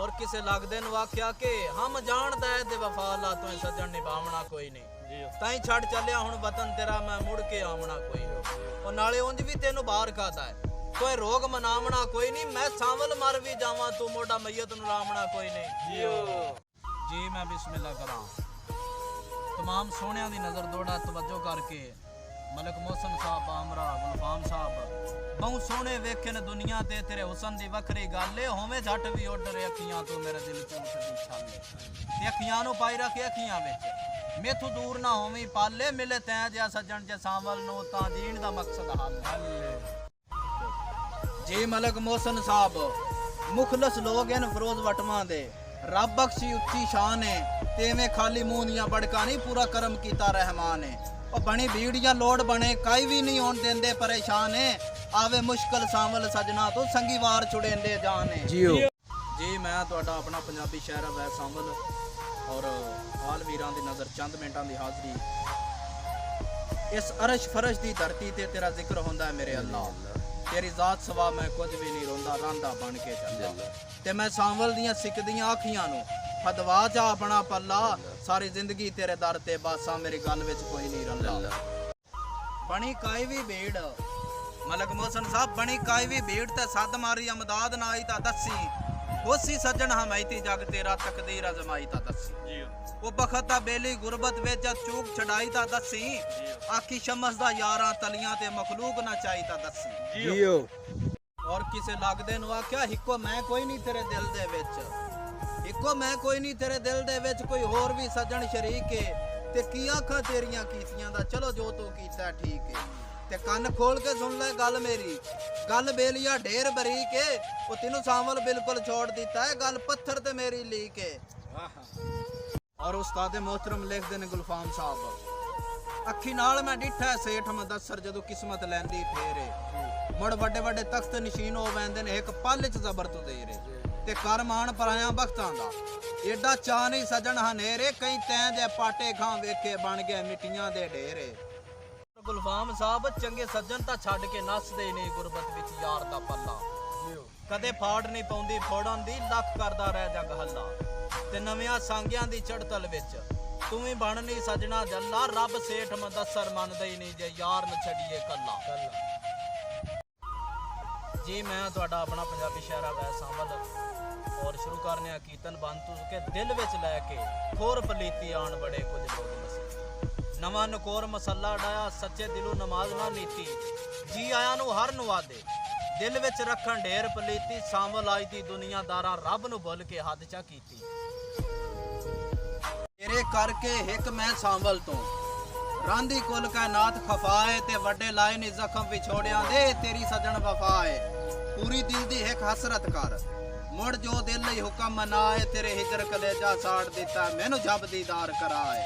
और किसे लगदे नु आख्या कि हम जानदा है ते वफा ला तों सजन निभावना कोई नहीं ताई छड़ चलिया हुण वतन तेरा मैं मुड़ के आवना कोई नहीं और नाले उंज भी तेनू बाहर खाता है कोई रोग मनावना कोई नहीं मैं सांवल मर भी जावां तू मोटा मैयत नु रावना कोई नहीं जी मैं बिस्मिल्लाह करा तमाम सोहणियां दी नजर दौड़ा तवज्जो करके मलक मोहसन साहब आमरा गुलफाम साहब बहु सोहणे वेखे ने दुनिया ते तेरे हुसन दी वखरी गल है होवे झट भी ओडर अखियां तो मेरे दिल च उठदी छाले ते अखियां नु पाई रखे अखियां विच मेथू दूर ना होवी पाले मिले तैं जिहा सज्जण जे सांवल नु तां जीण दा मकसद हल जी मलक मोहसन साहब मुखलस लोग हैं फरोज वटवा दे रब बख्शी उच्ची शान है तेवें खाली मुंह दियां बड़का नहीं पूरा करम कीता रहमान है और बनी भीड़ियां लोड़ बने काई भी नहीं होन देंदे परेशान है आवे मुश्किल सांवल सजना तो संगी वार छुड़ेंदे जान है जी मैं तुहाडा अपना पंजाबी शायर वै सांवल और आल वीरां दी नज़र चंद मिनटां दी हाज़री इस अरश फरश दी धरती ते तेरा जिक्र होंदा है मेरे अल्लाह तेरी जात सवा मैं कुछ भी नहीं रोंदा रांदा बन के चलदा ते मैं सांवल दियां सिकदियां आखियां नु फदवा जा अपना पल्ला सारी जिंदगी तेरे दर ते बासा मेरी गल विच कोई नहीं रंदा बनी काई भी भीड़ मलक मोहसन साहब बनी काई भी भीड़ ते सद मारी अमदाद ना आई ता दसी होसी सज्जन हमायती जग तेरा तकदीर अजमाई ता दसी वो बखता बेली गुरबत विच चूक छड़ाई ता दसी आखी शमस दा यारां तलियां ते मखलूक ना चाही ता दसी और किसे लगदे नु आख्या हिको मैं कोई नहीं तेरे दिल दे विच इको मैं कोई नहीं तेरे दिल दे विच कोई होर भी सज्जन शरीक है ते की आखां तेरियां कीतियां दा चलो जो तू कीता ठीक है ते कान खोल के सुन ले गल मेरी गल बेलिया ढेर बरीक है वो तेनू सांवल बिल्कुल छोड़ दिता है गल पत्थर ते मेरी लीक है और उस्ताद मोहतरम लिख देने गुलफाम साहब अखी नाल मैं डिठा है सेठ मुदस्सर जदों किस्मत लैंदी फेरे मुड़ वड्डे वड्डे तख्त नशीन हो वैंदे ने एक पल च जबर तो दे रे ते कर मान पराया बख्तां दा एडा चा नहीं सजन हनेरे कई तैं दे पाटे खां वेखे बन गए मिट्टियां दे ढेरे गुलफाम साहब चंगे सज्जन तां छड्ड के नसदे नहीं गुरबत विच यार दा पल्ला कदे फाड़ नहीं पौंदी फोड़न दी लख करदा रह जग हल्ला ते नवियां सांगियां दी चढ़तल विच तू भी बन नहीं सजना जल्ला रब सेठ मुदस्सर मनदे ही नहीं जे यार न छड़िए कल्ला जी मैं तुहाडा अपना पंजाबी शायरा वै सांवल और शुरू करने कीर्तन बंद के दिल विच लैके खोर पलीती आन बड़े कुछ लोग मसे नवा नकोर मसला डाया सच्चे दिलों नमाज ना नीती जी आया नु हर नवादे दिल विच रखन ढेर पलीती सांवल आई दी दुनियादारा रब नु भुल के हद चा कीती तेरे करके हिक मैं सांवल तो रांदी कुल कायनात खफाए ते वड्डे लाए नी जख्म विछोड़ियां दे तेरी सजन वफाए पूरी दिल दी एक हसरत कर मुड़ जो दिल लई हुक्म मनाए तेरे हिजर कलेजा साड़ दिता मैनू जब दीदार कराए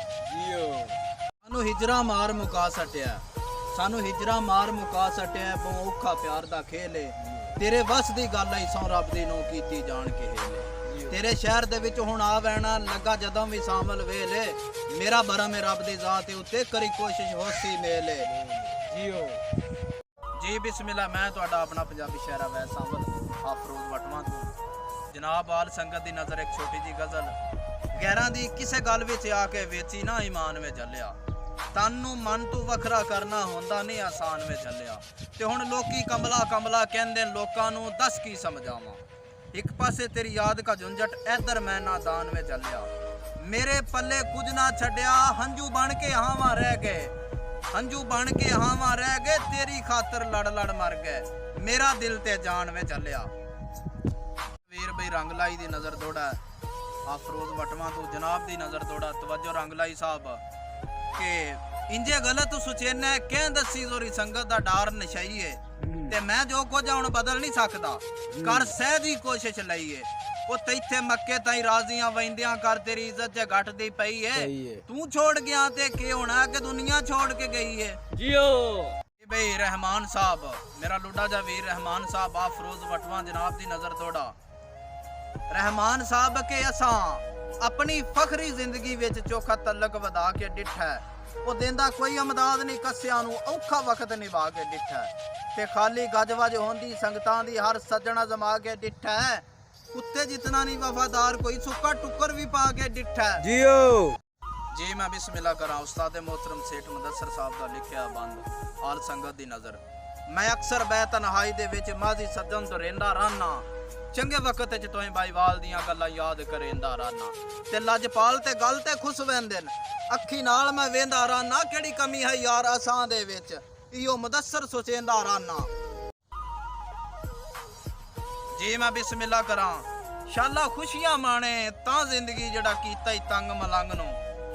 सानू हिजरा मार मुका सटिया सानू हिजरा मार मुका सटिया बहु औखा प्यार दा खेले तेरे बस दी गल आई सौ रब दी नो कीती जान के हेले तेरे शहर दे विच हुण आ वैना लगा जदों भी सांवल वेले मेरा भरम है रब दी जात उत्ते करी कोशिश होसी मेले जियो जी बिस्मिल्लाह मैं तुहाडा अपना पंजाबी शायरा वै सांवल अफरोज वटवा तो जनाब आल संगत दी नज़र एक छोटी जी गज़ल गैरां दी किसे गल विच आके वेची ना ईमान में जलिया तन नू मन तू वखरा करना होंदा नहीं आसान में जलिया ते हुण लोकी कमला कमला कहंदे लोकां नू दस की समझावां एक पासे तेरी याद का झुंझट इधर मैं नादान में चलिया मेरे पल्ले कुछ ना छड्या हंजू बन के हावा रह गए हंजू बन के हावा रह गए तेरी खातर लड़ लड़ मर गए मेरा दिल ते जान में चलिया वीर भाई रंगलाई दी नजर दौड़ा अफरोज वटवा तो जनाब दी नजर दौड़ा तवज्जो रंगलाई साहब के इंजे गलत सुचेना कह दसी जोरी संगत दा डार नशाई है ते मैं जो कुछ हुण बदल नहीं सकदा कर सहजी कोशिश लईए वो तैथे मक्के ताई राजियां वैंदियां कर तेरी इज्जत जे घटदी पई है तू छोड़ गया ते के होना कि दुनिया छोड़ के गई है जियो भाई रहमान साहब मेरा लुडा जा वीर रहमान साहब अफरोज वटवा जनाब दी नजर दौड़ा रहमान साहब के असां अपनी फखरी जिंदगी विच चोखा तलक वधा के डिठा वो देंदा कोई अमदाद नहीं कस्या नू औखा वक्त निभा के डिठा ते खाली गज वज होंदी संगतां दी हर सज्जण जमा के डिठा कुत्ते जितना नहीं वफादार कोई, सुक्का टुक्कर भी पा के डिठा है। जियो जी मैं बिस्मिल्लाह करा उस्ताद मोहतरम सेठ मुदस्सर साहब का लिखिया बंद आल संगत दी नजर। मैं अक्सर बैतनहाई दे विच माजी सज्जन तो रेंदा रहना, चंगे वक्त च तोहें भाईवाल दियां गल्लां याद करेंदा रहना, ते लजपाल ते गल ते खुश वेंदे न, अखी नाल मैं वेंदा रहना, केड़ी कमी है यार असां दे विच, इहो मुदस्सर सोचेंदा रहना। जी मैं बिस्मिल्लाह करा शाला खुशियां माणे तां जिंदगी जड़ा कीता ही तंग मलंग नूं,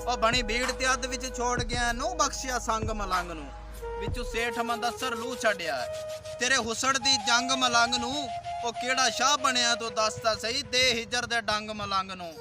ओ बणी भीड़ ते अद विच छोड़ गया नू बख्शिया संग मलंग नूं, विचों सेठ मुदस्सर लू छड्या तेरे हुसड़ दी जंग मलंग नूं, ओ केड़ा शाह बनया तो दसदा सही दे हिजर दे डंग मलंग नूं।